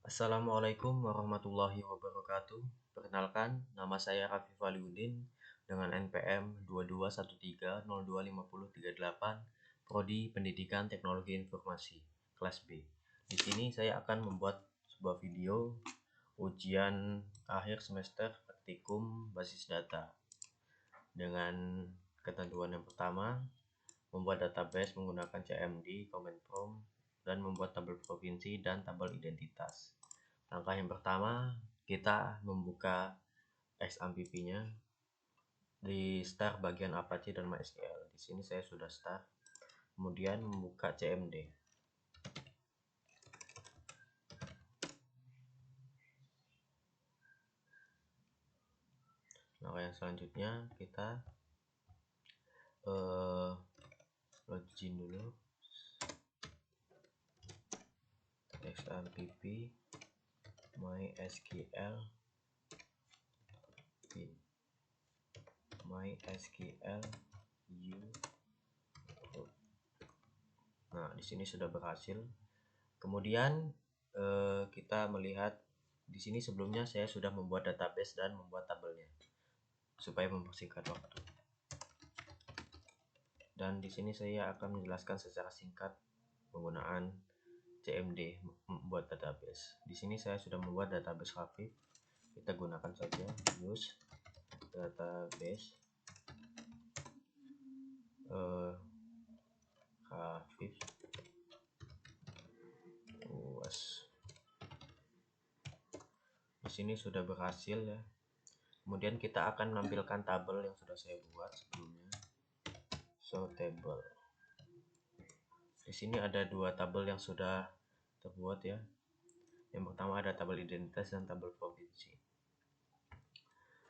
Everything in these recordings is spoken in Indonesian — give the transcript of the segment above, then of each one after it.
Assalamualaikum warahmatullahi wabarakatuh. Perkenalkan, nama saya Raffi Valiudin dengan NPM 2213025038, Prodi Pendidikan Teknologi Informasi, kelas B. Di sini saya akan membuat sebuah video ujian akhir semester praktikum basis data. Dengan ketentuan yang pertama, membuat database menggunakan CMD, Command Prompt, dan membuat tabel provinsi dan tabel identitas. Langkah yang pertama, kita membuka XAMPP-nya di start bagian Apache dan MySQL. Di sini saya sudah start. Kemudian membuka CMD. Langkah yang selanjutnya kita login dulu. XAMPP MySQL bin MySQL u. Nah, di sini sudah berhasil. Kemudian kita melihat di sini sebelumnya saya sudah membuat database dan membuat tabelnya supaya mempersingkat waktu. Dan di sini saya akan menjelaskan secara singkat penggunaan CMD membuat database. Di sini saya sudah membuat database Hafif. Kita gunakan saja use database Hafif UAS. Di sini sudah berhasil ya. Kemudian kita akan menampilkan tabel yang sudah saya buat sebelumnya. Show table. Di sini ada dua tabel yang sudah terbuat ya. Yang pertama ada tabel identitas dan tabel provinsi.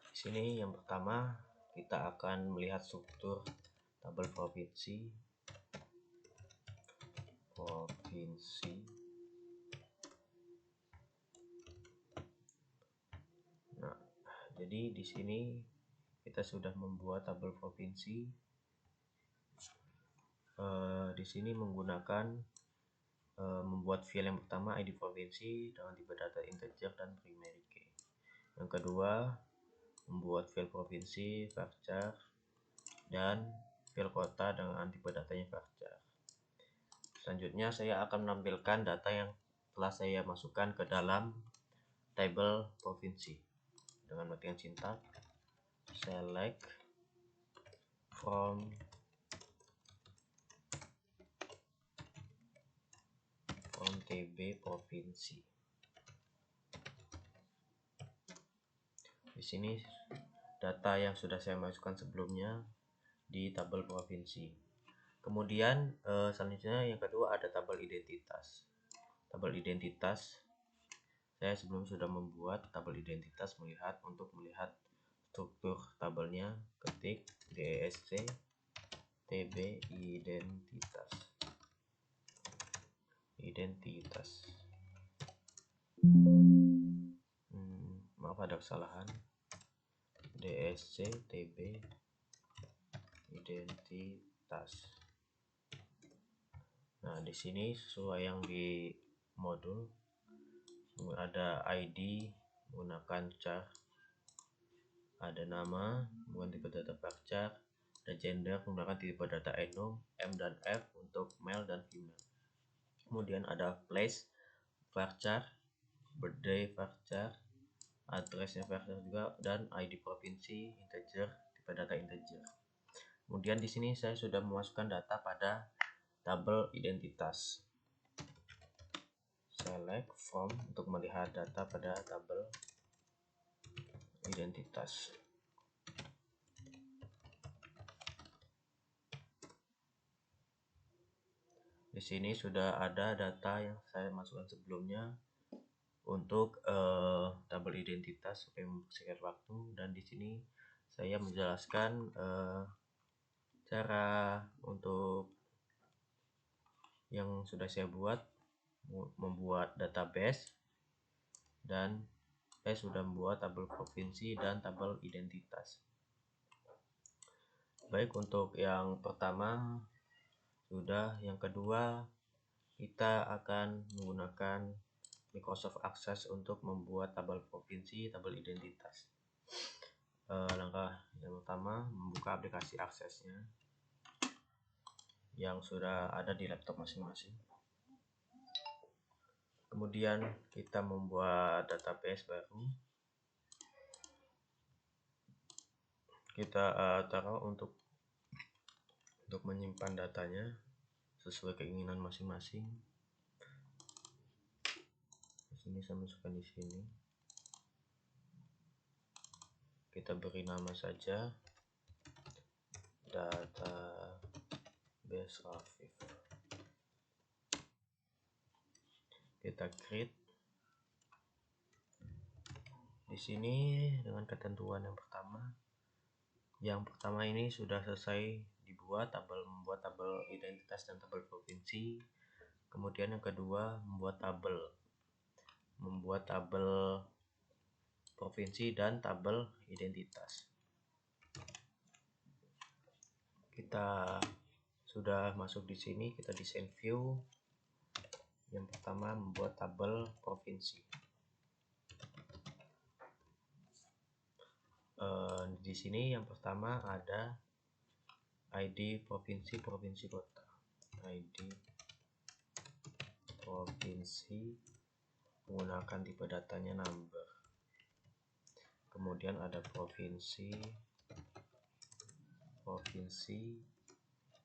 Di sini yang pertama kita akan melihat struktur tabel provinsi. Nah, jadi di sini kita sudah membuat tabel provinsi. Di sini menggunakan membuat file yang pertama ID provinsi dengan tipe data integer dan primary key. Yang kedua membuat file provinsi varchar dan file kota dengan tipe datanya varchar. Selanjutnya saya akan menampilkan data yang telah saya masukkan ke dalam tabel provinsi dengan matikan sintak select from TB provinsi. Di sini data yang sudah saya masukkan sebelumnya di tabel provinsi. Kemudian selanjutnya yang kedua ada tabel identitas. Tabel identitas saya sebelum sudah membuat tabel identitas untuk melihat struktur tabelnya, ketik desc tb identitas. Maaf ada kesalahan. DSC TB identitas. Nah, di sini sesuai yang di modul ada ID menggunakan char, ada nama menggunakan tipe data varchar, ada gender menggunakan tipe data enum, M dan F untuk male dan female. Kemudian ada place varchar, birthday varchar, addressnya varchar juga, dan ID provinsi integer, tipe data integer. Kemudian di sini saya sudah memasukkan data pada tabel identitas. Select from untuk melihat data pada tabel identitas. Di sini sudah ada data yang saya masukkan sebelumnya untuk tabel identitas supaya mempersingkat waktu, dan di sini saya menjelaskan cara untuk yang sudah saya buat membuat database, dan saya sudah membuat tabel provinsi dan tabel identitas. Baik, untuk yang pertama sudah, yang kedua kita akan menggunakan Microsoft Access untuk membuat tabel provinsi, tabel identitas. Langkah yang pertama, membuka aplikasi aksesnya yang sudah ada di laptop masing-masing. Kemudian kita membuat database baru. Kita taruh untuk menyimpan datanya sesuai keinginan masing-masing. Di sini saya masukkan di sini. Kita beri nama saja database Rafif. Kita create. Di sini dengan ketentuan yang pertama. Yang pertama ini sudah selesai dibuat, membuat tabel identitas dan tabel provinsi. Kemudian yang kedua, membuat tabel provinsi dan tabel identitas. Kita sudah masuk di sini, kita desain view. Yang pertama, membuat tabel provinsi. Di sini yang pertama ada ID provinsi kota, ID provinsi menggunakan tipe datanya number. Kemudian ada provinsi,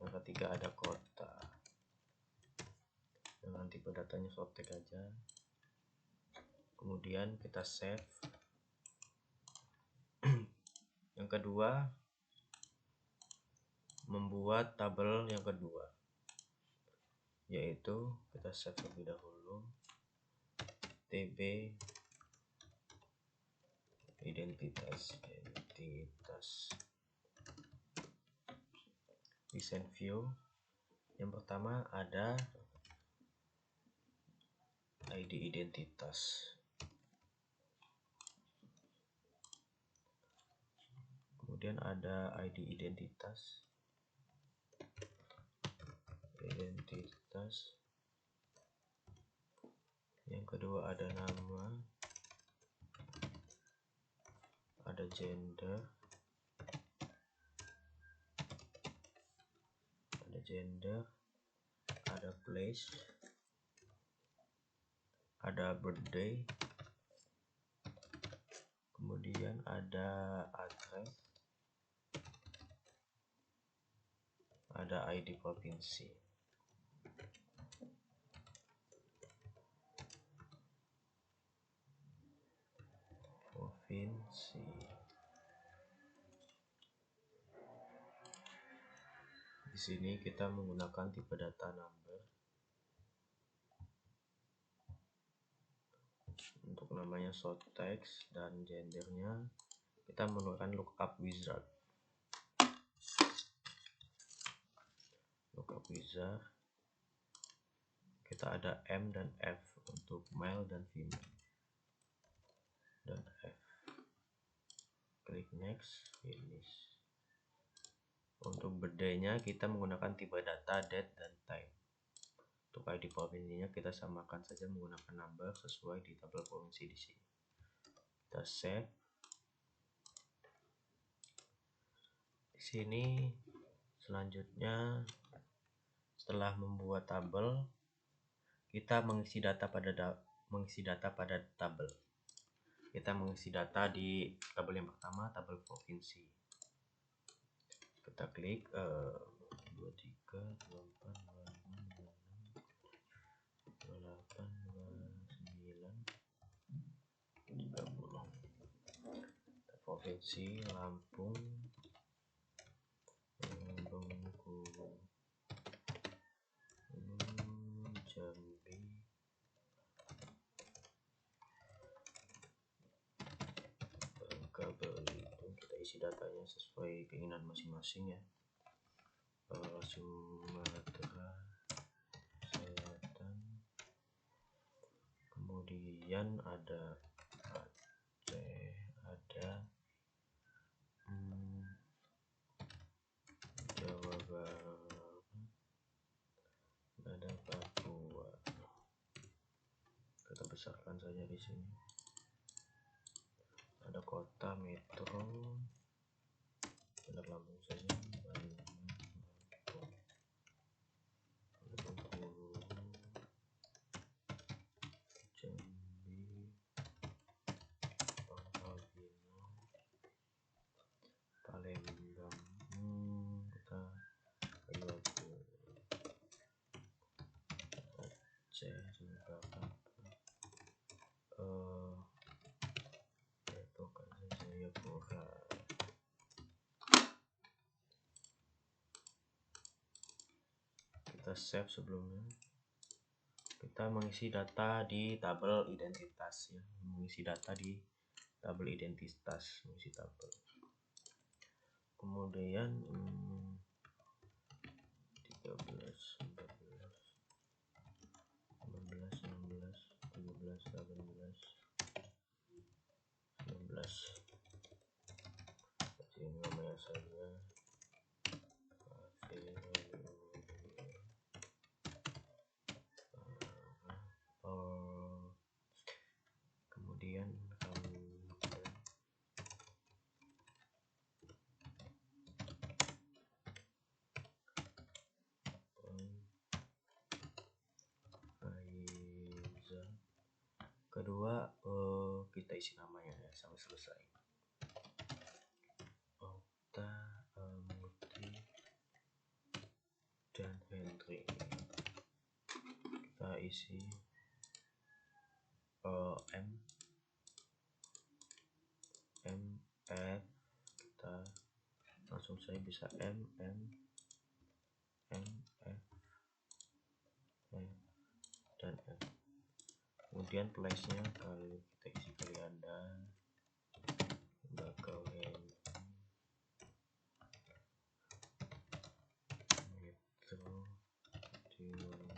yang ketiga ada kota dengan tipe datanya short tag aja. Kemudian kita save. Yang kedua, membuat tabel yang kedua, yaitu kita save terlebih dahulu, tb identitas. Desain view. Yang pertama ada ID identitas. Kemudian ada ID identitas. Yang kedua ada nama, ada gender, ada place, ada birthday, kemudian ada address, ada ID provinsi. Di sini kita menggunakan tipe data number. Untuk namanya short text dan gendernya kita menggunakan lookup wizard. Kita ada M dan F untuk male dan female. Dan F. Klik next, finish. Untuk birthday-nya kita menggunakan tipe data date dan time. Untuk ID provinsinya kita samakan saja menggunakan number sesuai di tabel provinsi di sini. Kita save. Di sini selanjutnya setelah membuat tabel, kita mengisi data pada tabel. Kita mengisi data di tabel yang pertama, tabel provinsi. Kita klik 23, 24, 25, 26, 28, 29, 30. Provinsi Lampung, Bengkulu, Jambi, Bangka Belitung. Kita isi datanya sesuai keinginan masing-masing ya. Sumatera Selatan, kemudian ada Aceh, ada Jawa Barat, ada Papua. Kita besarkan saja di sini. Ada kota, metro, Bandar Lampung saja, Bengkulu, Jambi, Pangkal Pinang, Palembang, kita Aceh, Jakarta, Depok, Jayapura. Kita save sebelumnya. Kita mengisi data di tabel identitas ya, mengisi data di tabel identitas, mengisi tabel. Kemudian 13, 14, 15, 16, 17, 18, 19. Ini namanya saja kemudian kedua kita isi namanya ya sampai selesai. Okta, Muti, dan Hendri. Kita isi F, kita langsung saya bisa M, F, dan F. Kemudian place-nya kalau kita isi kali Anda, bakal metro, Jambi,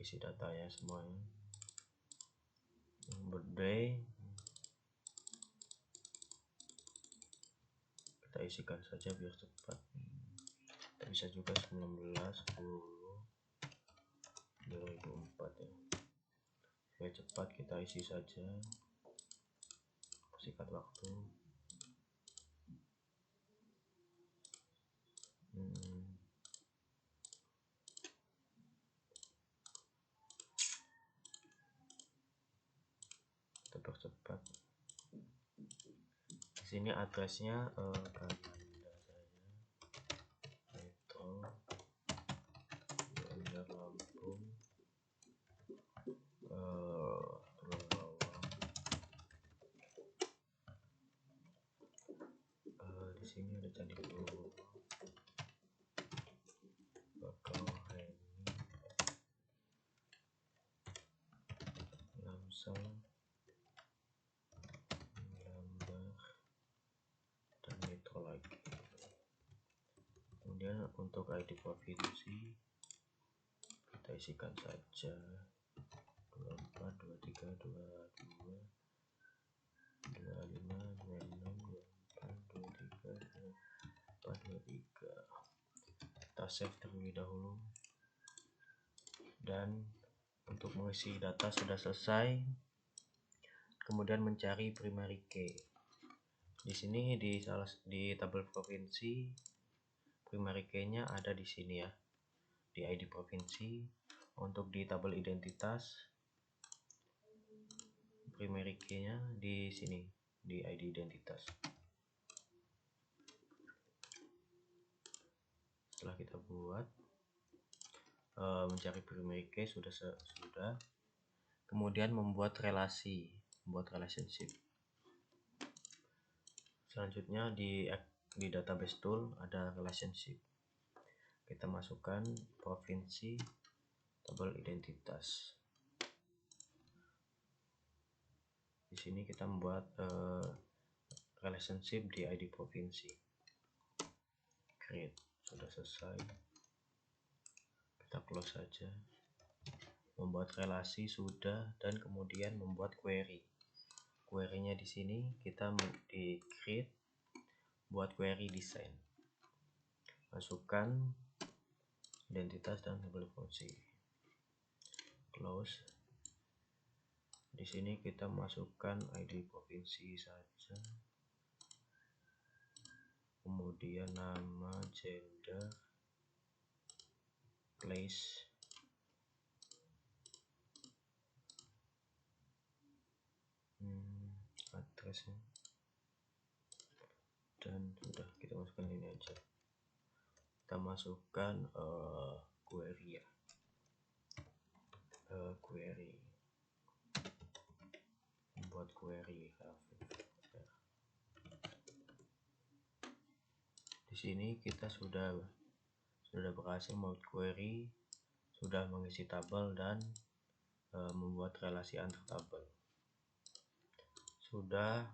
isi datanya semuanya. Birthday kita isikan saja biar cepat. Kita bisa juga 19/10/2004 ya. Supaya cepat kita isi saja, singkat waktu. Kita percepat. Di sini addressnya kalian saja, metro, Bandar Lampung, di sini ada Candi Borobudur, Bakauheni, Lamsel, Lambar, dan metro lagi. Kemudian untuk ID provinsi kita isikan saja 24, 23, 22, 25, 26, 24, 23, 24, 23. Kita save terlebih dahulu. Dan untuk mengisi data sudah selesai. Kemudian mencari primary key. Di sini di tabel provinsi primary key-nya ada di sini ya, di ID provinsi. Untuk di tabel identitas primary key-nya di sini di ID identitas. Setelah kita buat mencari primary key sudah. Kemudian membuat relasi, relationship. Selanjutnya di database tool ada relationship. Kita masukkan provinsi, tabel identitas. Di sini kita membuat relationship di ID provinsi. Create, sudah selesai. Kita kita close saja. Membuat relasi sudah, dan kemudian membuat query. Query-nya di sini kita di create, buat query design, masukkan identitas dan tabel fungsi, close. Di sini kita masukkan ID provinsi saja, kemudian nama, gender, place, addressnya, dan sudah, kita masukkan ini aja. Kita masukkan query ya, query, membuat query. Di sini kita sudah berhasil membuat query, sudah mengisi tabel dan membuat relasi antar tabel. Sudah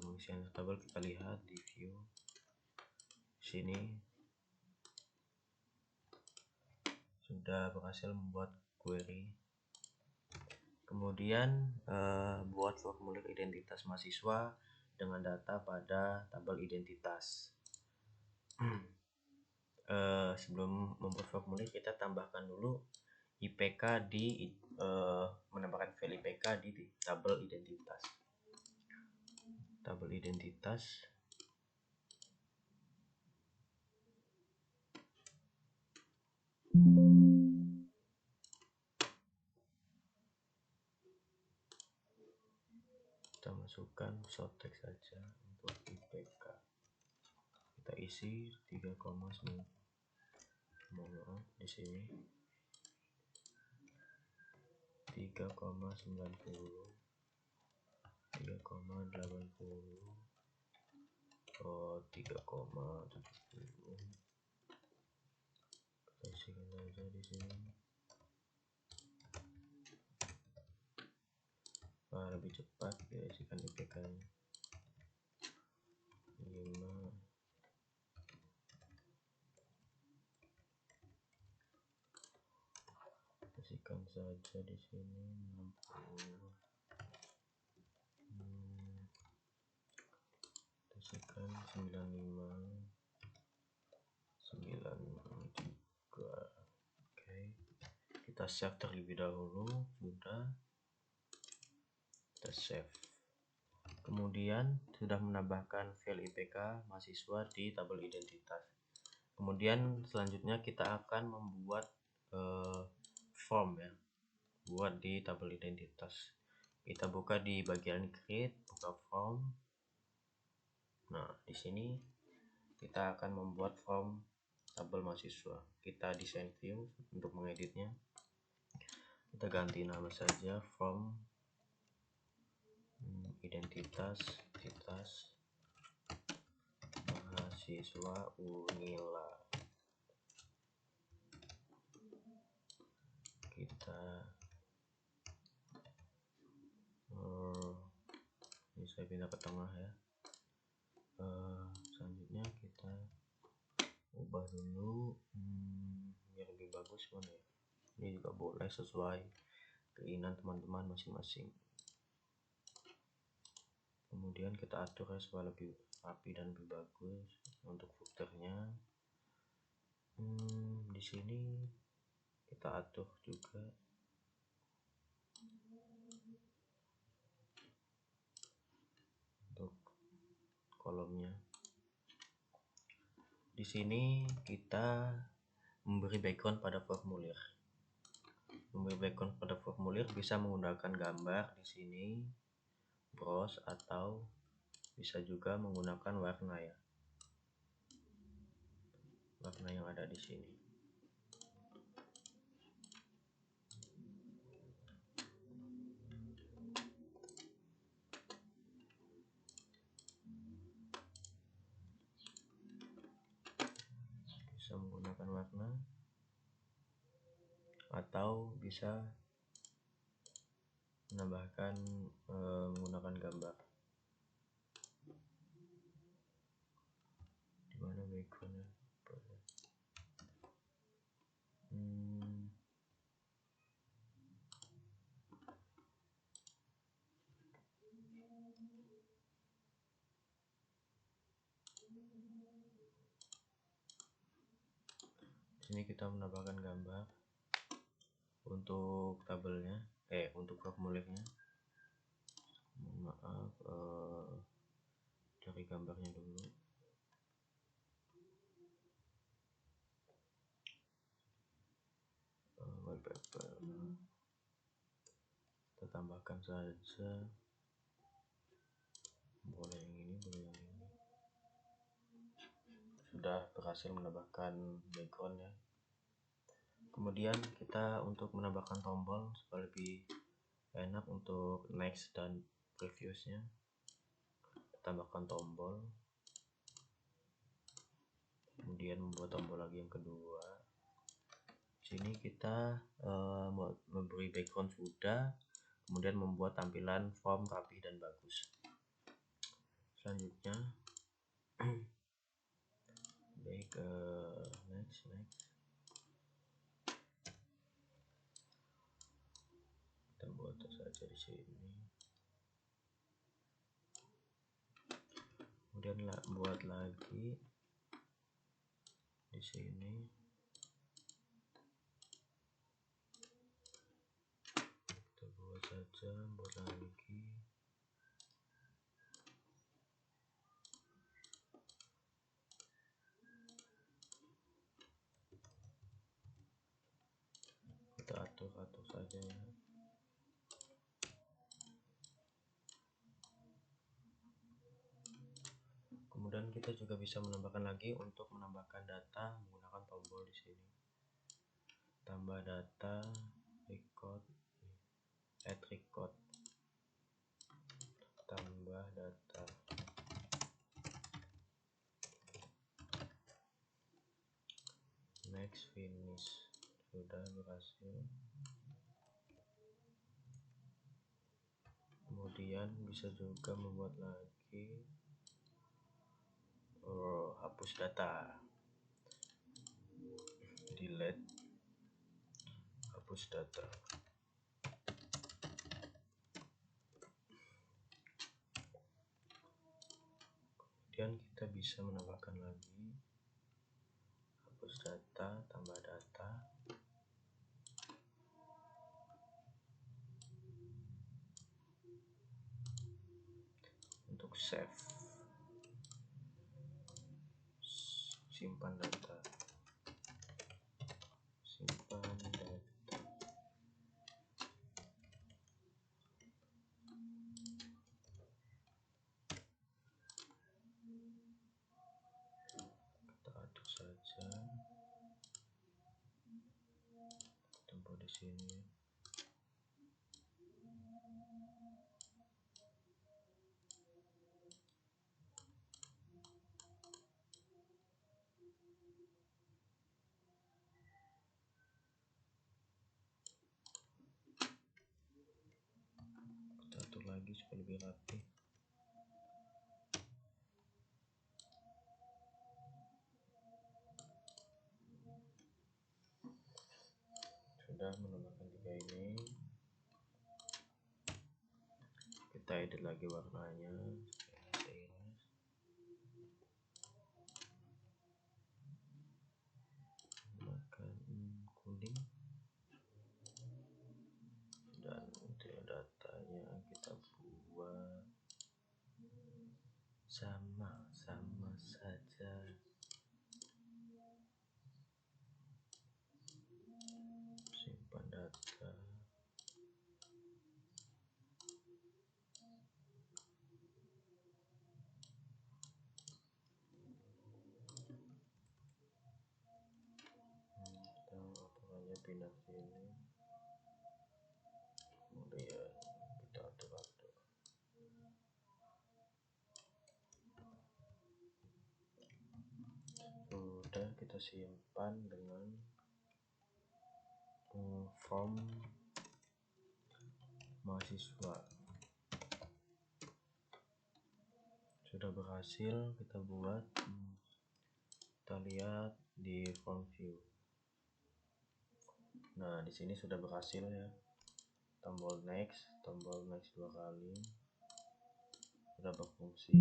mengisi antar tabel, kita lihat di view sini sudah berhasil membuat query. Kemudian buat formulir identitas mahasiswa dengan data pada tabel identitas. Sebelum membuat formulir, kita tambahkan dulu IPK di menambahkan file IPK di tabel identitas. Tabel identitas kita masukkan short text saja untuk IPK. Kita isi 3,9. Di sini 3,90, 3,80, 3,70. Kita isikan saja di sini. Lebih cepat kita isikan IPK-nya 5. Isikan saja di sini 60. Isikan 95, 93. Oke, kita save terlebih dahulu. Sudah, kita save. Kemudian sudah menambahkan file IPK mahasiswa di tabel identitas. Kemudian selanjutnya kita akan membuat form ya, buat di tabel identitas. Kita buka di bagian create, buka form. Nah, di sini kita akan membuat form tabel mahasiswa. Kita desain view untuk mengeditnya. Kita ganti nama saja, form identitas mahasiswa Unila. Kita ini saya pindah ke tengah ya. Selanjutnya kita ubah dulu biar lebih bagus mana ya. Ini juga boleh sesuai keinginan teman-teman masing-masing. Kemudian kita atur ya supaya lebih rapi dan lebih bagus. Untuk footernya di sini kita atur juga untuk kolomnya. Di sini kita memberi background pada formulir. Memberi background pada formulir bisa menggunakan gambar di sini, browse, atau bisa juga menggunakan warna ya. Warna yang ada di sini. Bisa menggunakan warna atau bisa menambahkan menggunakan gambar. Dimana backgroundnya? Sini kita menambahkan gambar untuk tabelnya, untuk formulirnya. Mohon maaf, cari gambarnya dulu. Wallpaper kita tambahkan saja, boleh yang ini, boleh yang ini. Sudah berhasil menambahkan background ya. Kemudian kita untuk menambahkan tombol supaya lebih enak untuk next dan previousnya, tambahkan tombol, kemudian membuat tombol lagi yang kedua. Sini kita memberi background sudah, kemudian membuat tampilan form rapi dan bagus. Selanjutnya baik, next kita buat saja di sini, kemudian buat lagi di sini. Kita buat saja, buat lagi. Kita atur saja ya. Kemudian kita juga bisa menambahkan lagi untuk menambahkan data menggunakan tombol di sini. Tambah data, record, add record, tambah data. Next, finish. Sudah berhasil. Kemudian bisa juga membuat lagi hapus data, delete, hapus data. Kemudian kita bisa menambahkan lagi hapus data, tambah data. Untuk save, simpan data, simpan data. Kita atur saja, tempo di sini. Kita atur lagi supaya lebih rapi. Sudah menambahkan tiga ini, kita edit lagi warnanya, makan kuning, dan untuk datanya kita buat sama saja. Simpan data. Kita aturannya pindah sini, kemudian kita atur. Sudah, kita simpan dengan form mahasiswa. Sudah berhasil kita buat. Kita lihat di form view. Nah, di sini sudah berhasil ya. Tombol next dua kali sudah berfungsi.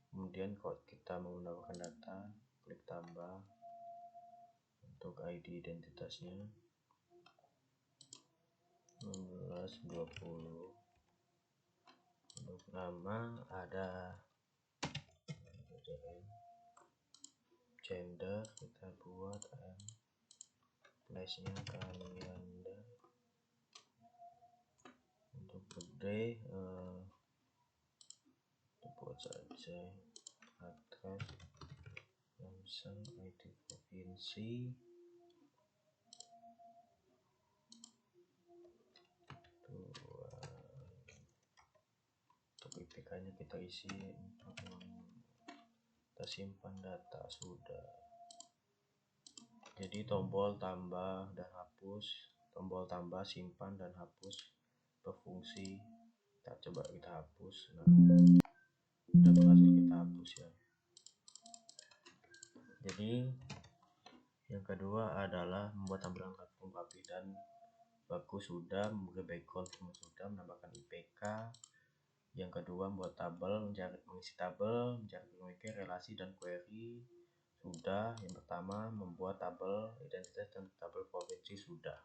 Kemudian kalau kita menggunakan data, klik tambah, untuk ID identitasnya 1620. Untuk nama ada gender, kita buat place nya Kalianda. Untuk birthday buat saja address langsung ID provinsi untuk IPK nya kita isi kita simpan data sudah. Jadi tombol tambah dan hapus, tombol tambah, simpan dan hapus berfungsi. Kita coba kita hapus. Nah, sudah berhasil kita hapus ya. Jadi yang kedua adalah membuat tampilan platform rapi dan bagus, sudah membuat background sudah, menambahkan IPK. Yang kedua membuat tabel, mengisi tabel, mencari pemikir, relasi dan query sudah. Yang pertama membuat tabel identitas dan tabel provinsi sudah.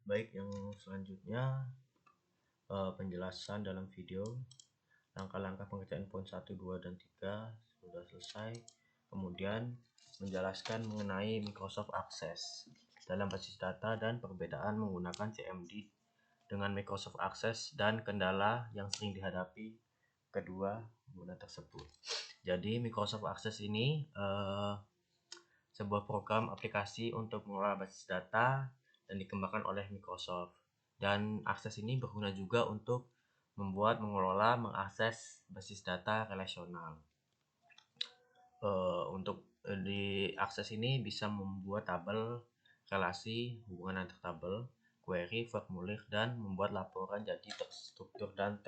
Baik, yang selanjutnya penjelasan dalam video langkah-langkah pengerjaan poin 1, 2, dan 3 sudah selesai. Kemudian menjelaskan mengenai Microsoft Access dalam basis data dan perbedaan menggunakan CMD dengan Microsoft Access dan kendala yang sering dihadapi kedua pengguna tersebut. Jadi Microsoft Access ini sebuah program aplikasi untuk mengelola basis data dan dikembangkan oleh Microsoft. Dan Access ini berguna juga untuk mengelola, mengakses basis data relasional. Untuk di Access ini bisa membuat tabel, relasi, hubungan antar tabel, query, formulir, dan membuat laporan jadi terstruktur dan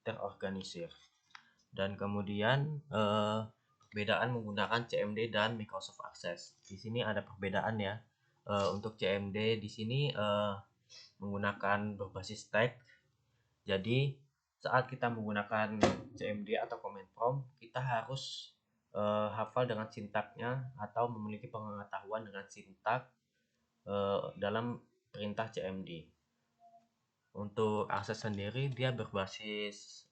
terorganisir. Dan kemudian perbedaan menggunakan CMD dan Microsoft Access. Di sini ada perbedaan ya. Untuk CMD di sini menggunakan berbasis tag. Jadi saat kita menggunakan CMD atau command prompt, kita harus hafal dengan sintaknya atau memiliki pengetahuan dengan sintak dalam perintah CMD. Untuk Access sendiri dia berbasis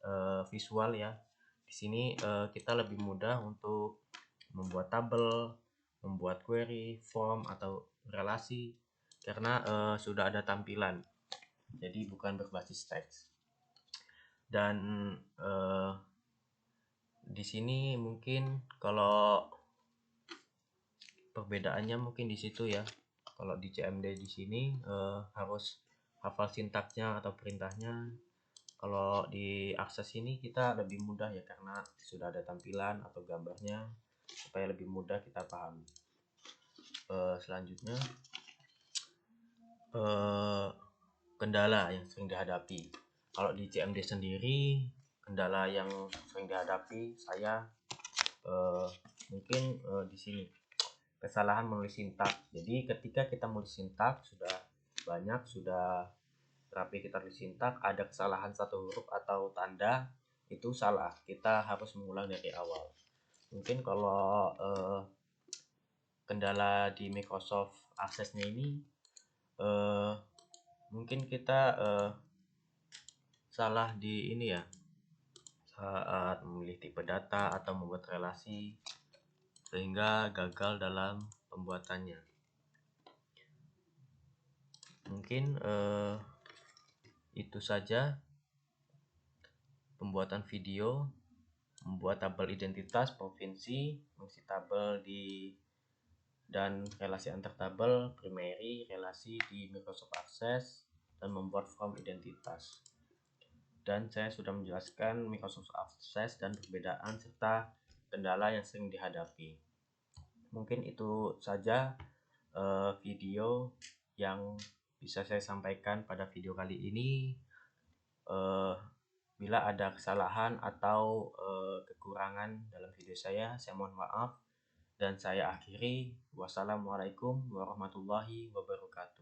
visual ya. Di sini kita lebih mudah untuk membuat tabel, membuat query, form atau relasi karena sudah ada tampilan. Jadi bukan berbasis teks. Dan di sini mungkin kalau perbedaannya mungkin di situ ya. Kalau di CMD di sini harus hafal sintaknya atau perintahnya. Kalau di Access ini kita lebih mudah ya karena sudah ada tampilan atau gambarnya supaya lebih mudah kita pahami. Selanjutnya kendala yang sering dihadapi. Kalau di CMD sendiri kendala yang sering dihadapi saya mungkin di sini kesalahan menulis sintak. Jadi ketika kita menulis sintak sudah banyak, sudah rapi kita tulis sintak, ada kesalahan satu huruf atau tanda itu salah, kita harus mengulang dari awal. Mungkin kalau kendala di Microsoft Access-nya ini mungkin kita salah di ini ya, saat memilih tipe data atau membuat relasi sehingga gagal dalam pembuatannya. Mungkin itu saja pembuatan video, membuat tabel identitas provinsi, mengisi tabel dan relasi antar tabel, primary, relasi di Microsoft Access, dan membuat form identitas. Dan saya sudah menjelaskan Microsoft Access dan perbedaan serta kendala yang sering dihadapi. Mungkin itu saja video yang bisa saya sampaikan pada video kali ini. Bila ada kesalahan atau kekurangan dalam video saya mohon maaf. Dan saya akhiri. Wassalamualaikum warahmatullahi wabarakatuh.